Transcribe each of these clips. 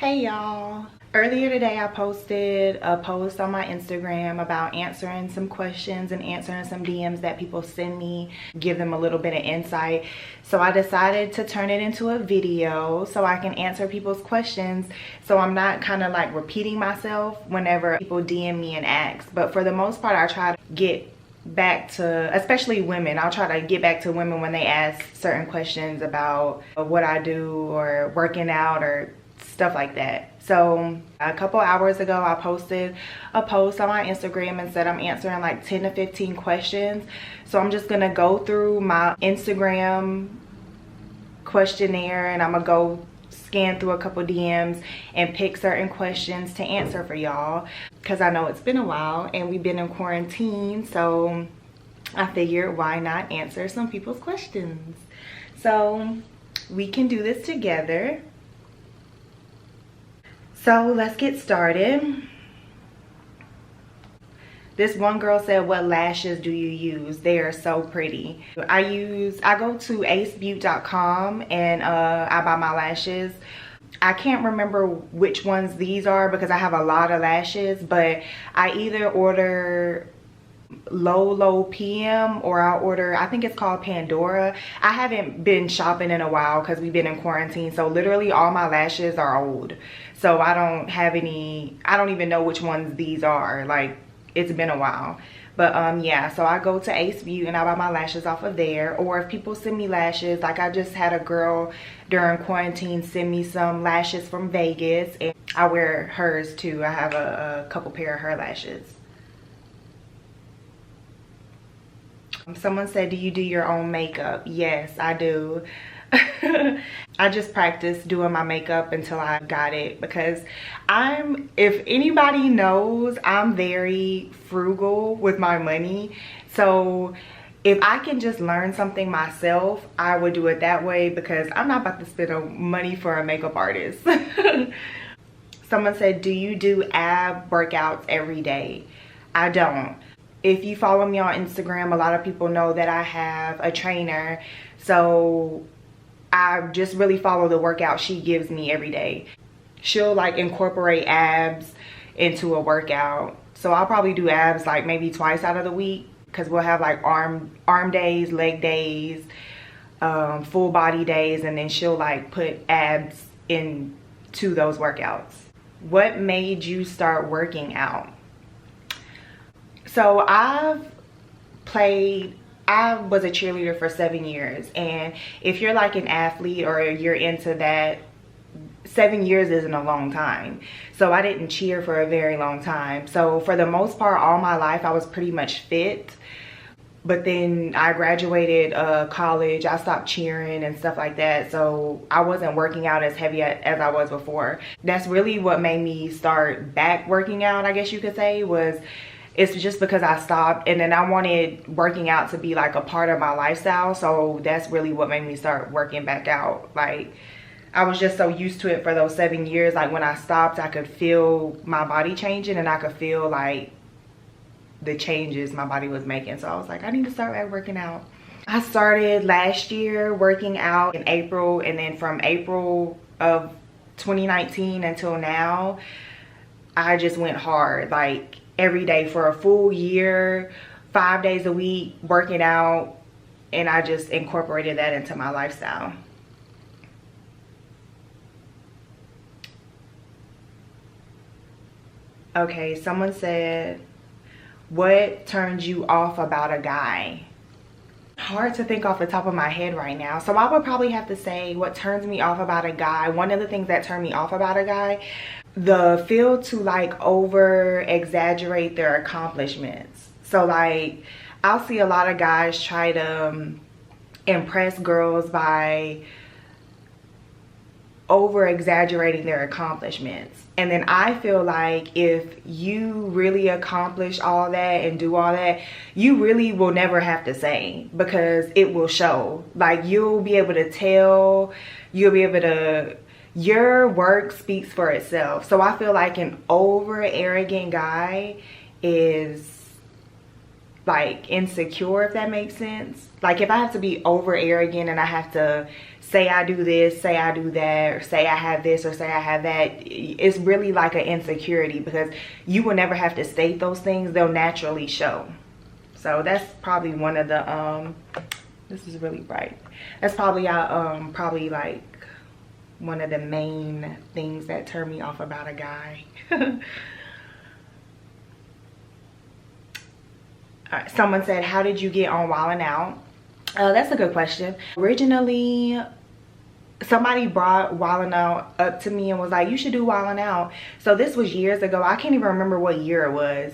Hey y'all. Earlier today I posted a post on my Instagram about answering some questions and answering some DMs that people send me, give them a little bit of insight. So I decided to turn it into a video so I can answer people's questions, so I'm not kind of like repeating myself whenever people DM me and ask. But for the most part, I try to get back to, especially women, I'll try to get back to women when they ask certain questions about what I do or working out or stuff like that. So a couple hours ago I posted a post on my Instagram and said I'm answering like 10 to 15 questions. So I'm just gonna go through my Instagram questionnaire and I'm gonna go scan through a couple DMs and pick certain questions to answer for y'all, because I know it's been a while and we've been in quarantine, so I figured why not answer some people's questions. So we can do this together. So let's get started. This one girl said, what lashes do you use? They are so pretty. I go to acebeauty.com and I buy my lashes. I can't remember which ones these are because I have a lot of lashes, but I either order low PM or I'll order, I think it's called Pandora. I haven't been shopping in a while because we've been in quarantine, so literally all my lashes are old, so I don't have any, I don't even know which ones these are. Like, it's been a while. But yeah, so I go to Ace Beauty and I buy my lashes off of there. Or if people send me lashes, like I just had a girl during quarantine send me some lashes from Vegas, and I wear hers too. I have a couple pair of her lashes. Someone said, do you do your own makeup? Yes, I do. I just practiced doing my makeup until I got it, because if anybody knows, I'm very frugal with my money. So if I can just learn something myself, I would do it that way, because I'm not about to spend money for a makeup artist. Someone said, do you do ab workouts every day? I don't. If you follow me on Instagram, a lot of people know that I have a trainer. So I just really follow the workout she gives me every day. She'll like incorporate abs into a workout. So I'll probably do abs like maybe twice out of the week, because we'll have like arm days, leg days, full body days, and then she'll like put abs into those workouts. What made you start working out? So I was a cheerleader for 7 years, and if you're like an athlete or you're into that, 7 years isn't a long time. So I didn't cheer for a very long time. So for the most part, all my life I was pretty much fit. But then I graduated college, I stopped cheering and stuff like that, so I wasn't working out as heavy as I was before. That's really what made me start back working out, I guess you could say, it's just because I stopped, and then I wanted working out to be like a part of my lifestyle. So that's really what made me start working back out. Like, I was just so used to it for those 7 years. Like, when I stopped, I could feel my body changing, and I could feel like the changes my body was making. So I was like, I need to start back working out. I started last year working out in April, and then from April of 2019 until now, I just went hard. Like, every day for a full year, 5 days a week, working out, and I just incorporated that into my lifestyle. Okay, someone said, what turns you off about a guy? Hard to think off the top of my head right now. So I would probably have to say what turns me off about a guy. One of the things that turn me off about a guy, the feel to like over exaggerate their accomplishments. So like, I'll see a lot of guys try to impress girls by over exaggerating their accomplishments. And then I feel like if you really accomplish all that and do all that, you really will never have to say, because it will show. Like, you'll be able to tell, your work speaks for itself. So I feel like an over arrogant guy is like insecure, if that makes sense. Like, if I have to be over arrogant and I have to say I do this, say I do that, or say I have this, or say I have that. It's really like an insecurity, because you will never have to state those things. They'll naturally show. So that's probably one of the this is really bright. That's probably probably like one of the main things that turn me off about a guy. Alright, someone said, how did you get on Wilin Out? That's a good question. Originally, somebody brought Wilin Out up to me and was like, you should do Wilin Out. So this was years ago. I can't even remember what year it was.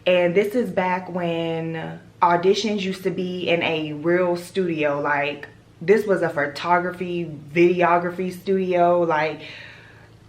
And this is back when auditions used to be in a real studio. Like, this was a photography, videography studio, like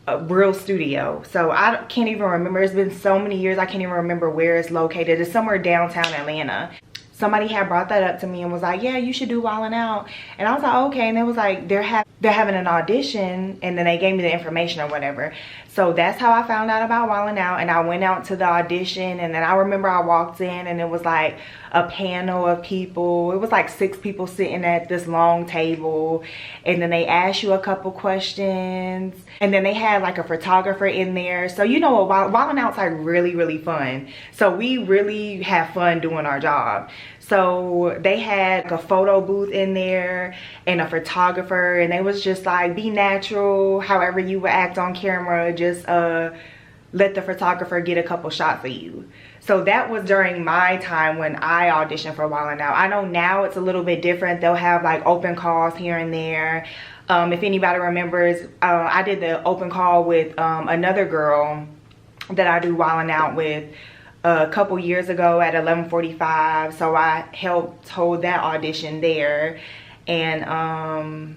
a real studio. So I can't even remember. It's been so many years, I can't even remember where it's located. It's somewhere downtown Atlanta. Somebody had brought that up to me and was like, yeah, you should do Wilin Out. And I was like, okay. And it was like, they're having an audition, and then they gave me the information or whatever. So that's how I found out about Wilin Out. And I went out to the audition, and then I remember I walked in and it was like a panel of people. It was like 6 people sitting at this long table, and then they asked you a couple questions, and then they had like a photographer in there. So you know what, Wilin Out's like really fun. So we really have fun doing our job. So they had a photo booth in there and a photographer, and they was just like, be natural, however you would act on camera, just let the photographer get a couple shots of you. So that was during my time when I auditioned for Wilin Out. I know now it's a little bit different. They'll have like open calls here and there. If anybody remembers, I did the open call with another girl that I do Wilin Out with a couple years ago at 11:45. So I helped hold that audition there. And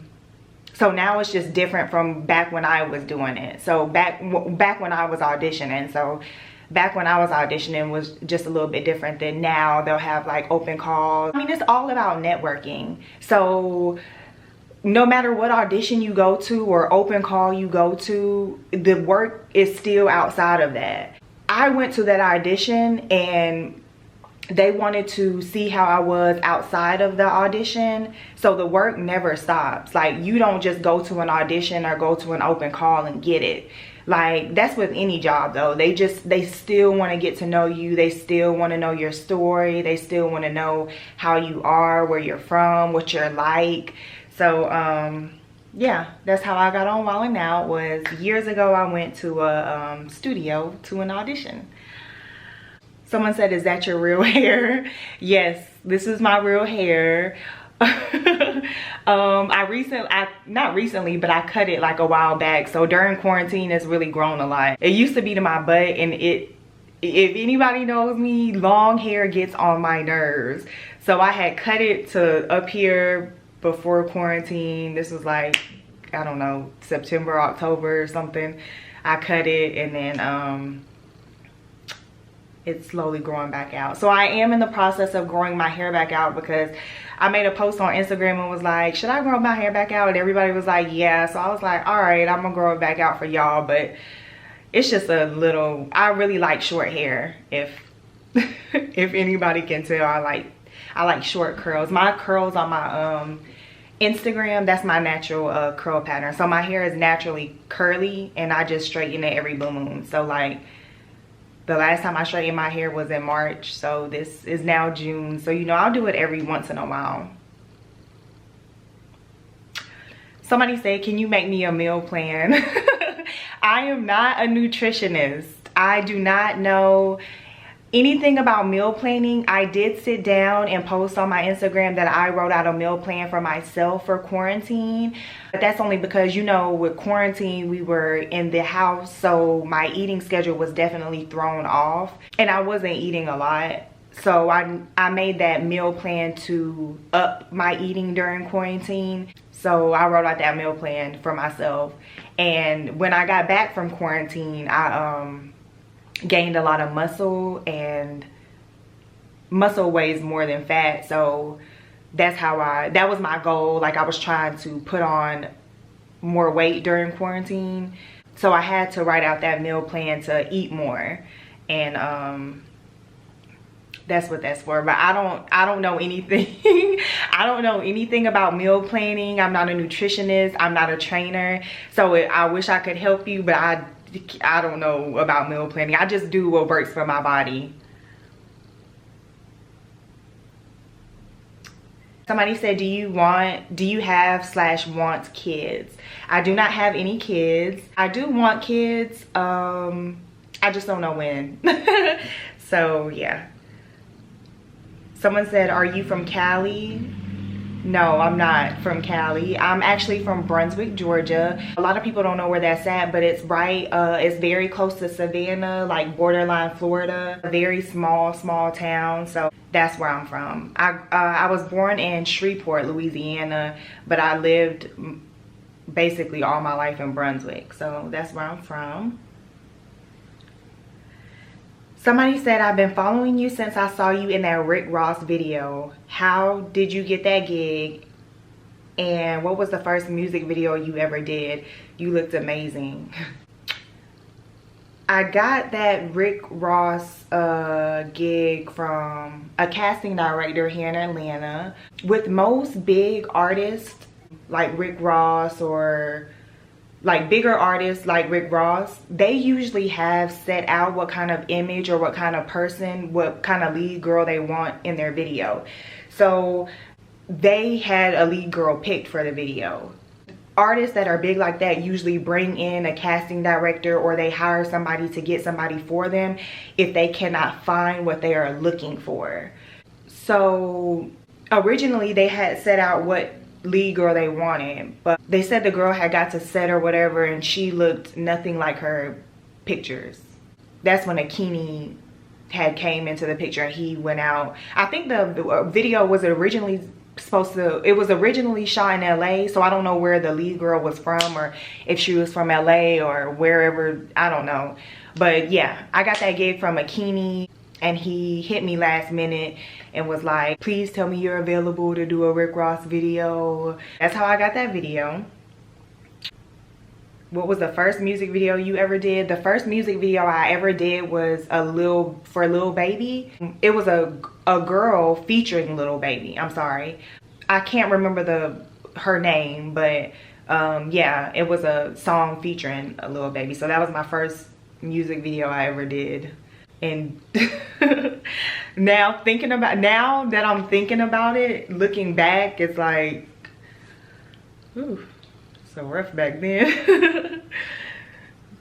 so now it's just different from back when I was doing it. So back when I was auditioning. So back when I was auditioning was just a little bit different than now. They'll have like open calls. I mean, it's all about networking. So no matter what audition you go to or open call you go to, the work is still outside of that. I went to that audition and they wanted to see how I was outside of the audition. So the work never stops. Like, you don't just go to an audition or go to an open call and get it. Like, that's with any job though. They still want to get to know you. They still want to know your story. They still want to know how you are, where you're from, what you're like. So yeah, that's how I got on Wilin Out. Was years ago. I went to a studio to an audition. Someone said, is that your real hair? Yes, this is my real hair. Not recently, but I cut it like a while back. So during quarantine, it's really grown a lot. It used to be to my butt, and if anybody knows me, long hair gets on my nerves. So I had cut it to up here before quarantine. This was like, I don't know, September, October or something. I cut it, and then it's slowly growing back out. So I am in the process of growing my hair back out, because I made a post on Instagram and was like, should I grow my hair back out? And everybody was like, yeah. So I was like, all right, I'm gonna grow it back out for y'all. But it's just a little, I really like short hair. If if anybody can tell, I like short curls. My curls on my Instagram, that's my natural curl pattern. So my hair is naturally curly, and I just straighten it every blue moon. So like, the last time I straightened my hair was in March. So this is now June. So, you know, I'll do it every once in a while. Somebody said, can you make me a meal plan? I am not a nutritionist. I do not know anything about meal planning. I did sit down and post on my Instagram that I wrote out a meal plan for myself for quarantine. But that's only because, you know, with quarantine, we were in the house. So my eating schedule was definitely thrown off. And I wasn't eating a lot. So I made that meal plan to up my eating during quarantine. So I wrote out that meal plan for myself. And when I got back from quarantine, I gained a lot of muscle, and muscle weighs more than fat. So that's how that was my goal. Like, I was trying to put on more weight during quarantine. So I had to write out that meal plan to eat more. And That's what that's for. But I don't know anything. I don't know anything about meal planning. I'm not a nutritionist. I'm not a trainer. So I wish I could help you, but I don't know about meal planning. I just do what works for my body. Somebody said, do you have/want kids? I do not have any kids. I do want kids. I just don't know when. So yeah. Someone said, are you from Cali? No, I'm not from Cali. I'm actually from Brunswick, Georgia. A lot of people don't know where that's at, but it's right, it's very close to Savannah, like borderline Florida. A very small town, so that's where I'm from. I was born in Shreveport, Louisiana, but I lived basically all my life in Brunswick, so that's where I'm from. Somebody said, I've been following you since I saw you in that Rick Ross video. How did you get that gig? And what was the first music video you ever did? You looked amazing. I got that Rick Ross gig from a casting director here in Atlanta. With most big artists like Rick Ross, or like bigger artists like Rick Ross, they usually have set out what kind of image or what kind of person, what kind of lead girl they want in their video. So they had a lead girl picked for the video. Artists that are big like that usually bring in a casting director, or they hire somebody to get somebody for them if they cannot find what they are looking for. So originally they had set out what lead girl they wanted, but they said the girl had got to set or whatever and she looked nothing like her pictures. That's when Akini had came into the picture and he went out. I think the video was originally it was originally shot in LA, so I don't know where the lead girl was from, or if she was from LA or wherever, I don't know. But yeah, I got that gig from Akini, and he hit me last minute and was like, please tell me you're available to do a Rick Ross video. That's how I got that video. What was the first music video you ever did? The first music video I ever did was for Lil Baby. It was a girl featuring Lil Baby. I'm sorry, I can't remember her name, but yeah, it was a song featuring a Lil Baby. So that was my first music video I ever did. And now that I'm thinking about it, looking back, it's like, ooh, so rough back then.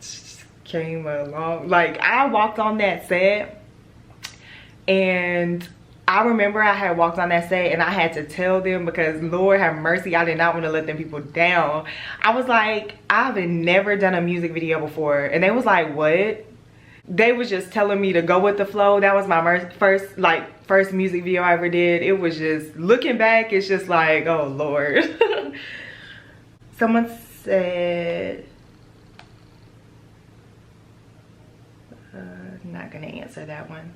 Just came along. Like, I walked on that set, and I remember I had walked on that set and I had to tell them, because Lord have mercy, I did not want to let them people down. I was like, I've never done a music video before. And they was like, what? They was just telling me to go with the flow. That was my first music video I ever did. It was just, looking back, it's just like, oh Lord. Someone said, not gonna answer that one.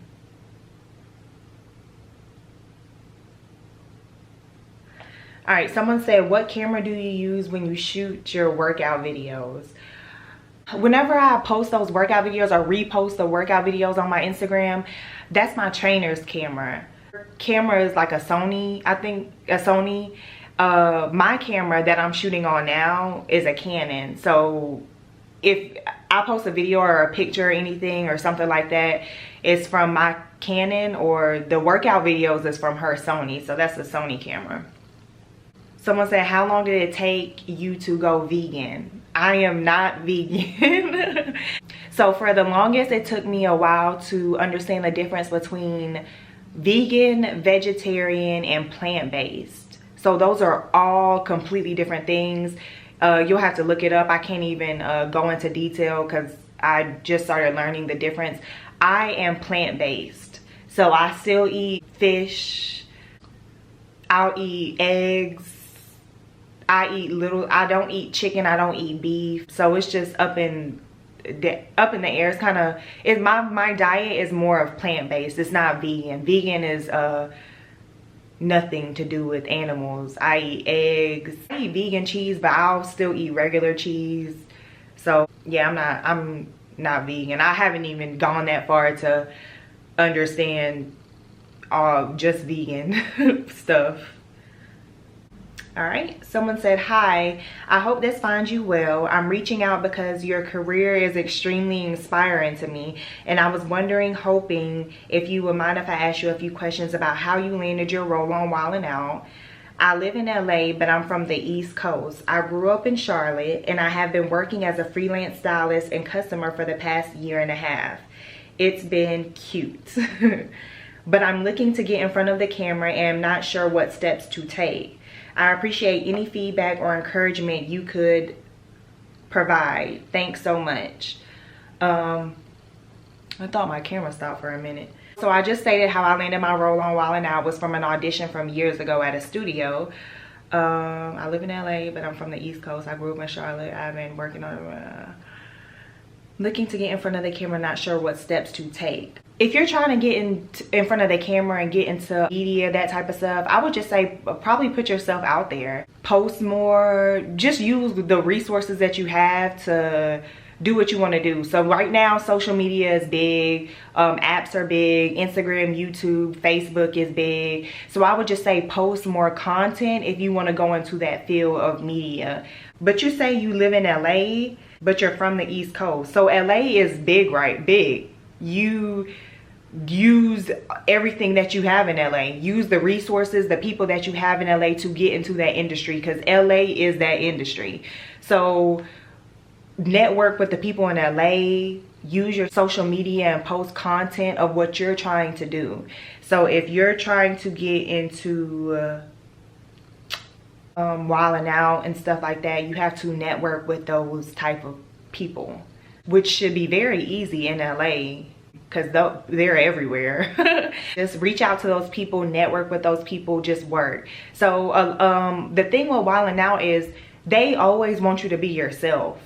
All right, someone said, what camera do you use when you shoot your workout videos? Whenever I post those workout videos or repost the workout videos on my Instagram, that's my trainer's camera. Camera is like a Sony, I think, a Sony. My camera that I'm shooting on now is a Canon. So if I post a video or a picture or anything or something like that, it's from my Canon, or the workout videos is from her Sony. So that's the Sony camera. Someone said, how long did it take you to go vegan? I am not vegan. So for the longest, it took me a while to understand the difference between vegan, vegetarian, and plant-based. So those are all completely different things. You'll have to look it up. I can't even go into detail because I just started learning the difference. I am plant-based. So I still eat fish. I'll eat eggs. I don't eat chicken, I don't eat beef. So it's just up in the air. It's kind of, my diet is more of plant-based. It's not vegan. Vegan is nothing to do with animals. I eat eggs. I eat vegan cheese, but I'll still eat regular cheese. So yeah, I'm not vegan. I haven't even gone that far to understand all just vegan stuff. All right, someone said, hi, I hope this finds you well. I'm reaching out because your career is extremely inspiring to me, and I was hoping if you would mind if I ask you a few questions about how you landed your role on Wilin Out. I live in LA, but I'm from the East Coast. I grew up in Charlotte, and I have been working as a freelance stylist and customer for the past 1.5 years. It's been cute. But I'm looking to get in front of the camera and I'm not sure what steps to take. I appreciate any feedback or encouragement you could provide. Thanks so much. I thought my camera stopped for a minute. So I just stated how I landed my role on Wilin Out was from an audition from years ago at a studio. I live in LA, but I'm from the East Coast. I grew up in Charlotte. I've been working on looking to get in front of the camera, not sure what steps to take. If you're trying to get in front of the camera and get into media, that type of stuff, I would just say probably put yourself out there. Post more, just use the resources that you have to do what you want to do. So right now, social media is big, apps are big, Instagram, YouTube, Facebook is big. So I would just say post more content if you want to go into that field of media. But you say you live in LA, but you're from the East Coast. So LA is big, right? Big. You use everything that you have in LA. Use the resources, the people that you have in LA to get into that industry, because LA is that industry. So network with the people in LA, use your social media and post content of what you're trying to do. So if you're trying to get into Wilin Out and stuff like that, you have to network with those type of people, which should be very easy in LA because they're everywhere. Just reach out to those people, network with those people, just work. So the thing with Wilin Out is they always want you to be yourself.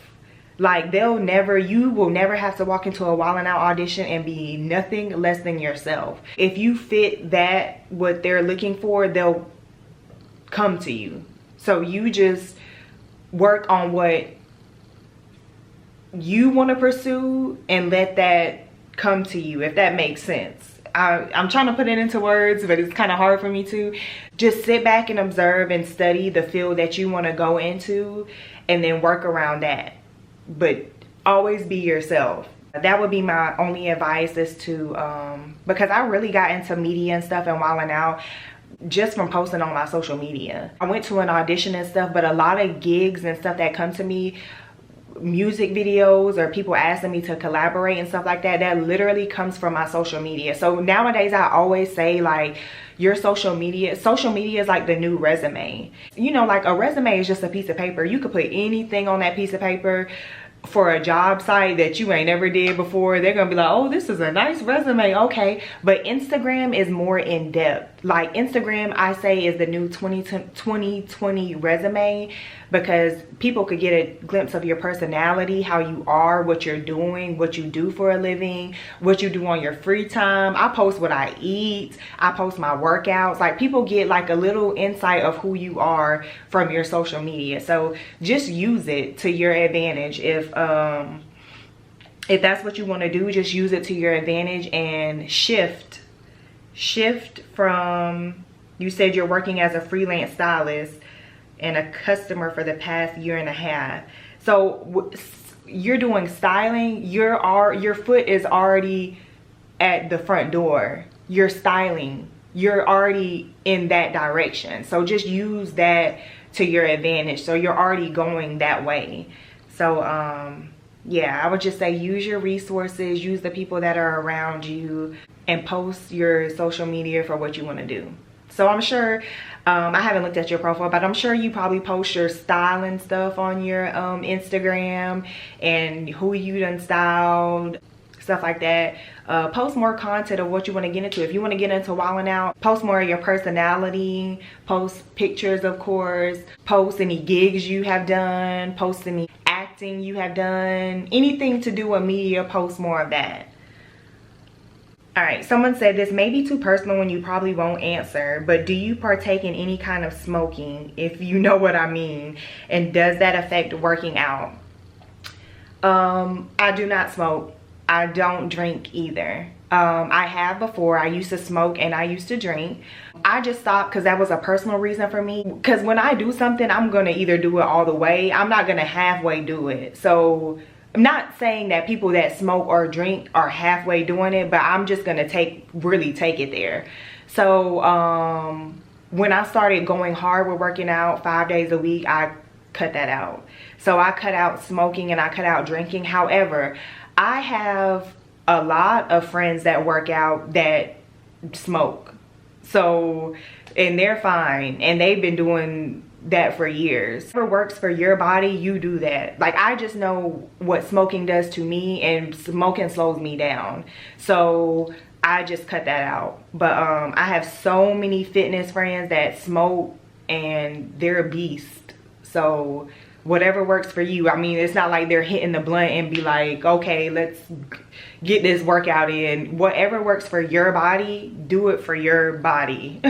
Like you will never have to walk into a Wilin Out audition and be nothing less than yourself. If you fit that, what they're looking for, they'll come to you. So you just work on what you want to pursue and let that come to you, if that makes sense. I'm trying to put it into words, but it's kind of hard for me to. Just sit back and observe and study the field that you want to go into and then work around that. But always be yourself. That would be my only advice, is to because I really got into media and stuff and Wilin Out just from posting on my social media. I went to an audition and stuff, but a lot of gigs and stuff that come to me, music videos or people asking me to collaborate and stuff like that, that literally comes from my social media. So nowadays I always say, like, your social media is like the new resume. You know, like a resume is just a piece of paper. You could put anything on that piece of paper. For a job site that you ain't never did before, they're gonna be like, oh, this is a nice resume, okay. But Instagram is more in depth. Like Instagram, I say, is the new 2020 resume, because people could get a glimpse of your personality, how you are, what you're doing, what you do for a living, what you do on your free time. I post what I eat, I post my workouts. Like, people get like a little insight of who you are from your social media. So just use it to your advantage. If that's what you want to do, just use it to your advantage and shift from, you said you're working as a freelance stylist and a customer for the past 1.5 years. So you're doing styling, your foot is already at the front door. You're styling, you're already in that direction. So just use that to your advantage. So you're already going that way. So yeah, I would just say use your resources, use the people that are around you, and post your social media for what you want to do. So I'm sure, I haven't looked at your profile, but I'm sure you probably post your styling stuff on your Instagram and who you done styled, stuff like that. Post more content of what you want to get into. If you want to get into Wilin Out, post more of your personality, post pictures, of course, post any gigs you have done, post any acting you have done, anything to do with media, post more of that. All right, someone said, this may be too personal and you probably won't answer, but do you partake in any kind of smoking, if you know what I mean? And does that affect working out? I do not smoke. I don't drink either. I have before. I used to smoke and I used to drink. I just stopped because that was a personal reason for me. Because when I do something, I'm going to either do it all the way. I'm not going to halfway do it. So I'm not saying that people that smoke or drink are halfway doing it, but I'm just going to really take it there. So when I started going hard with working out 5 days a week, I cut that out. So I cut out smoking and I cut out drinking. However, I have a lot of friends that work out that smoke. So, and they're fine. And they've been doing that for years. Whatever works for your body, you do that. Like, I just know what smoking does to me, and smoking slows me down. So I just cut that out. But I have so many fitness friends that smoke and they're a beast. So whatever works for you. I mean, it's not like they're hitting the blunt and be like, okay, let's get this workout in. Whatever works for your body, do it for your body.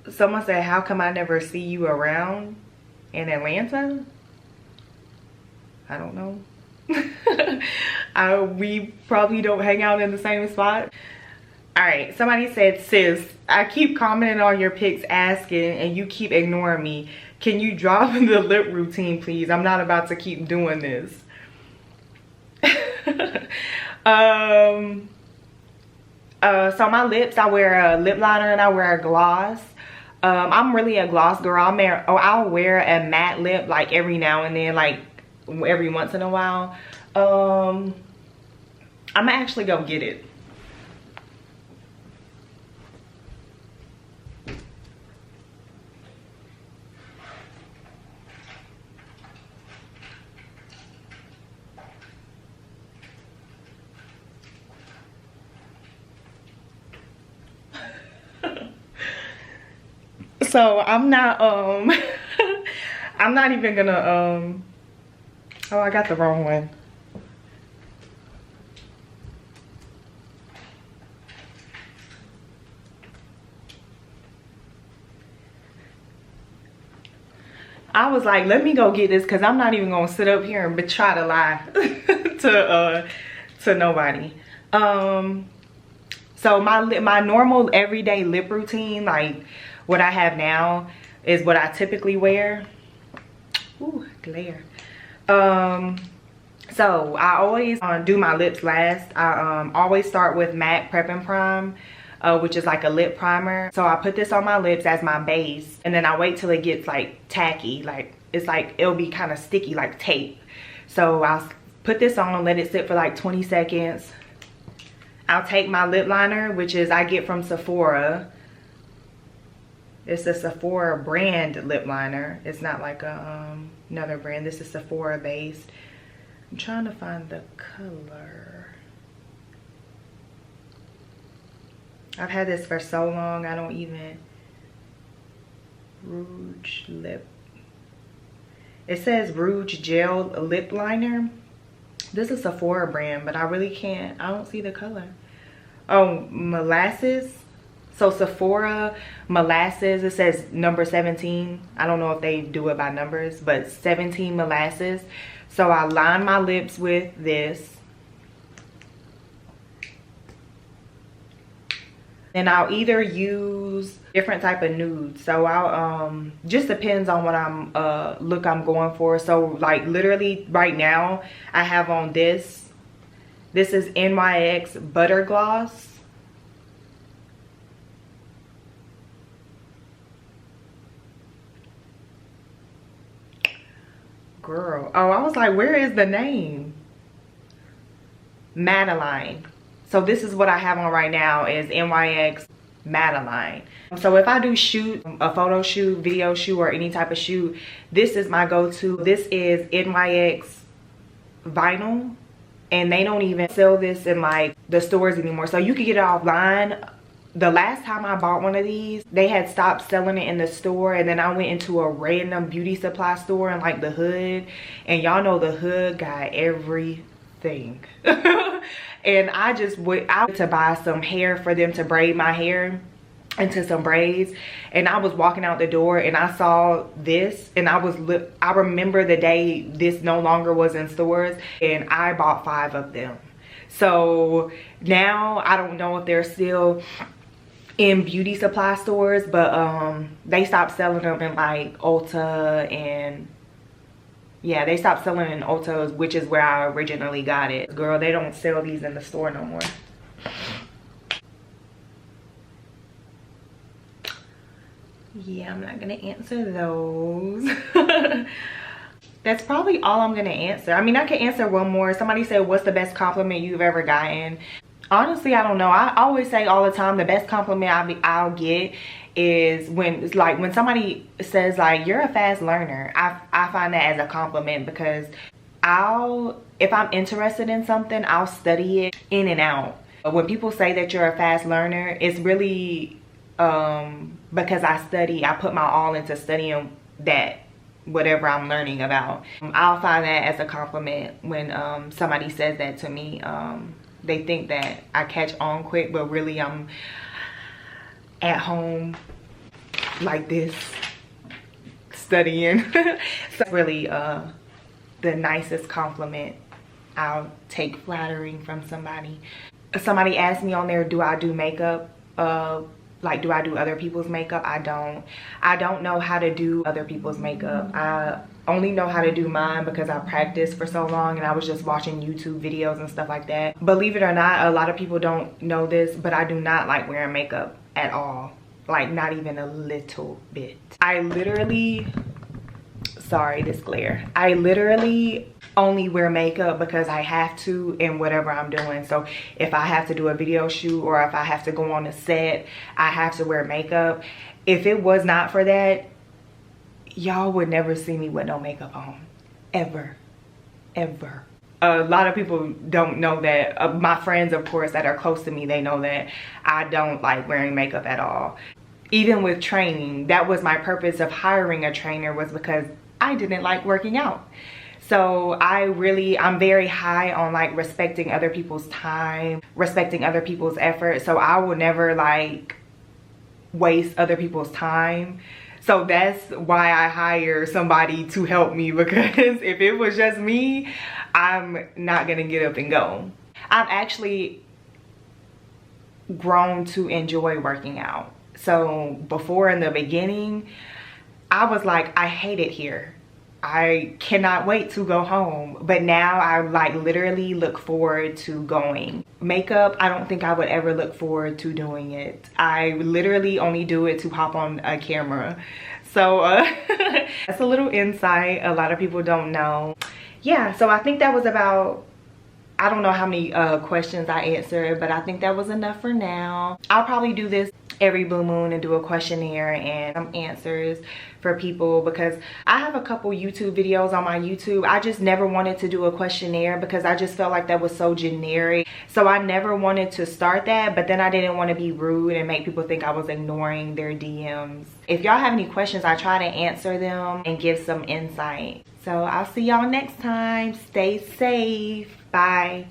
Someone said, how come I never see you around in Atlanta? I don't know. We probably don't hang out in the same spot. All right, somebody said, sis, I keep commenting on your pics asking and you keep ignoring me. Can you drop the lip routine, please? I'm not about to keep doing this. So my lips, I wear a lip liner and I wear a gloss. I'm really a gloss girl. I'll wear a matte lip like every now and then, like every once in a while. I'm gonna actually go get it. So I'm not I'm not even gonna oh, I got the wrong one. I was like, let me go get this because I'm not even gonna sit up here and try to lie to nobody. So my normal everyday lip routine, like what I have now, is what I typically wear. Ooh, glare. So I always do my lips last. I always start with MAC Prep and Prime, which is like a lip primer. So I put this on my lips as my base, and then I wait till it gets like tacky, like it's like it'll be kind of sticky like tape. So I'll put this on, let it sit for like 20 seconds. I'll take my lip liner, which is I get from Sephora. It's a Sephora brand lip liner. It's not like a another brand. This is Sephora based. I'm trying to find the color. I've had this for so long, I don't even. Rouge Lip. It says Rouge Gel Lip Liner. This is Sephora brand, but I really can't. I don't see the color. Oh, Molasses. So Sephora Molasses, it says number 17. I don't know if they do it by numbers, but 17 Molasses. So I line my lips with this. And I'll either use different type of nudes. So I'll just depends on what look I'm going for. So like literally right now I have on this. This is NYX Butter Gloss. Girl, oh, I was like, where is the name? Madeline. So this is what I have on right now is NYX Madeline. So if I do shoot, a photo shoot, video shoot, or any type of shoot, this is my go-to. This is NYX Vinyl, and they don't even sell this in like the stores anymore. So you can get it offline. The last time I bought one of these, they had stopped selling it in the store, and then I went into a random beauty supply store in like the hood, and y'all know the hood got everything. And I just went out to buy some hair for them to braid my hair into some braids, and I was walking out the door and I saw this, and I remember the day this no longer was in stores, and I bought 5 of them. So now I don't know if they're still in beauty supply stores, but they stopped selling them in like Ulta, and yeah, they stopped selling in Ulta, which is where I originally got it. Girl, they don't sell these in the store no more. Yeah, I'm not gonna answer those. That's probably all I'm gonna answer. I mean, I can answer one more. Somebody said, what's the best compliment you've ever gotten? Honestly, I don't know. I always say all the time, the best compliment I'll get is when it's like when somebody says like, you're a fast learner. I find that as a compliment, because if I'm interested in something, I'll study it in and out. But when people say that you're a fast learner, it's really because I put my all into studying that whatever I'm learning about. I'll find that as a compliment when somebody says that to me. They think that I catch on quick, but really I'm at home like this studying. So really the nicest compliment I'll take flattering from somebody. Somebody asked me on there, do I do makeup? Like, do I do other people's makeup? I don't know how to do other people's makeup. I only know how to do mine because I practiced for so long, and I was just watching YouTube videos and stuff like that. Believe it or not, a lot of people don't know this, but I do not like wearing makeup at all. Like, not even a little bit. I literally, sorry, this glare. I literally only wear makeup because I have to in whatever I'm doing. So if I have to do a video shoot or if I have to go on a set, I have to wear makeup. If it was not for that, y'all would never see me with no makeup on. Ever. Ever. A lot of people don't know that. My friends, of course, that are close to me, they know that I don't like wearing makeup at all. Even with training, that was my purpose of hiring a trainer, was because I didn't like working out. So I'm very high on like respecting other people's time, respecting other people's effort. So I will never like waste other people's time. So that's why I hire somebody to help me, because if it was just me, I'm not gonna get up and go. I've actually grown to enjoy working out. So before, in the beginning, I was like, I hate it here. I cannot wait to go home. But now I like literally look forward to going. Makeup, I don't think I would ever look forward to doing it. I literally only do it to hop on a camera. So that's a little insight a lot of people don't know. Yeah, so I think that was about, I don't know how many questions I answered, but I think that was enough for now. I'll probably do this every blue moon and do a questionnaire and some answers for people, because I have a couple YouTube videos on my YouTube. I just never wanted to do a questionnaire because I just felt like that was so generic. So I never wanted to start that, but then I didn't want to be rude and make people think I was ignoring their DMs. If y'all have any questions, I try to answer them and give some insight. So I'll see y'all next time. Stay safe. Bye.